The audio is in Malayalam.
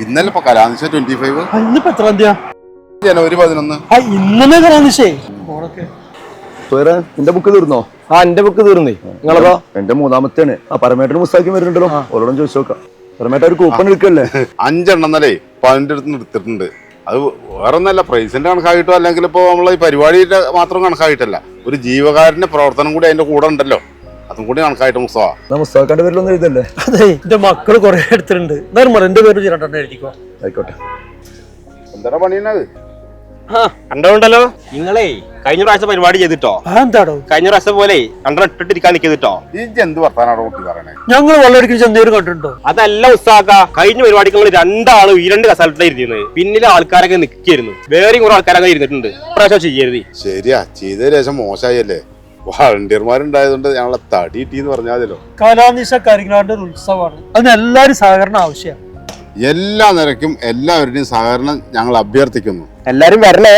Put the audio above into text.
ഇന്നലെ ഇപ്പൊ കലാനിശ 25 ഇന്നിപ്പോ എത്രാം തീയതി? ജനുവരി 11. ഇന്നലെ കലാനിശേ. എന്റെ ബുക്ക് തീർന്നോ? എന്റെ ബുക്ക് തീർന്നേ. നിങ്ങളതോ? എന്റെ മൂന്നാമത്തെയാണ്. പരമേട്ടന് പുസ്തകം വരുന്നുണ്ടല്ലോ, ഓരോടും ചോദിച്ചു നോക്കാം. പരമേട്ട ഒരു കൂപ്പൺ എടുക്കല്ലേ? 5 എണ്ണം എന്നല്ലേ ഇപ്പൊ അതിന്റെ അടുത്ത് എടുത്തിട്ടുണ്ട്. അത് വേറെ ഒന്നല്ല, പ്രൈസിന്റെ കണക്കായിട്ടോ അല്ലെങ്കിൽ ഇപ്പൊ നമ്മളെ ഈ പരിപാടിയുടെ മാത്രം കണക്കായിട്ടല്ല, ഒരു ജീവകാരന്റെ പ്രവർത്തനം കൂടി അതിന്റെ കൂടെ ഉണ്ടല്ലോ, അതും കൂടി കണക്കായിട്ട് മുസ്തഫാക്കാന്റെ പേരിലൊന്നും എഴുതല്ലേ? അതെ, എന്റെ മക്കള് കൊറേ എടുത്തിട്ടുണ്ട്. എന്തായാലും എന്റെ പേര് 2 എഴുതിക്കോ. ആയിക്കോട്ടെ. എന്താ പണിയുന്നത്? കണ്ടോണ്ടല്ലോ നിങ്ങളെ കഴിഞ്ഞ പ്രാവശ്യം പരിപാടി ചെയ്തിട്ടോ. എന്താടോ കഴിഞ്ഞ പ്രാവശ്യം പോലെ ഇട്ടിരിക്കാൻ നിൽക്കിട്ടോ. ഈ എന്ത് വർത്താനാണോ കുട്ടി പറയണേ? ഞങ്ങൾ വെള്ളമടിക്കുന്ന ചന്തേരും കണ്ടിട്ടുണ്ടോ? അതല്ല ഉസ്താക്ക, കഴിഞ്ഞ പരിപാടിക്ക് നിങ്ങൾ 2 ആള് ഈ 2 കസാലത്തിലാണ് ഇരുന്നത്. പിന്നിലെ ആൾക്കാരൊക്കെ നിൽക്കായിരുന്നു, വേറെയും കുറെ ആൾക്കാരൊക്കെ ഇരുന്നിട്ടുണ്ട്. പ്രാവശ്യം ചെയ്യരുത്. ശരിയാ, ചെയ്ത ശേഷം മോശമായല്ലേ. വളണ്ടിയർമാരുണ്ടായതുകൊണ്ട് ഞങ്ങളെ തടി കിട്ടിന്ന് പറഞ്ഞാലോ. കലാനിശ കരിങ്ങാണ്ട് ഒരു ഉത്സവമാണ്, അതിന് എല്ലാരും സഹകരണം ആവശ്യമാണ്. എല്ലാ നിരക്കും എല്ലാവരുടെയും സഹകരണം ഞങ്ങൾ അഭ്യർത്ഥിക്കുന്നു. എല്ലാരും വരണേ.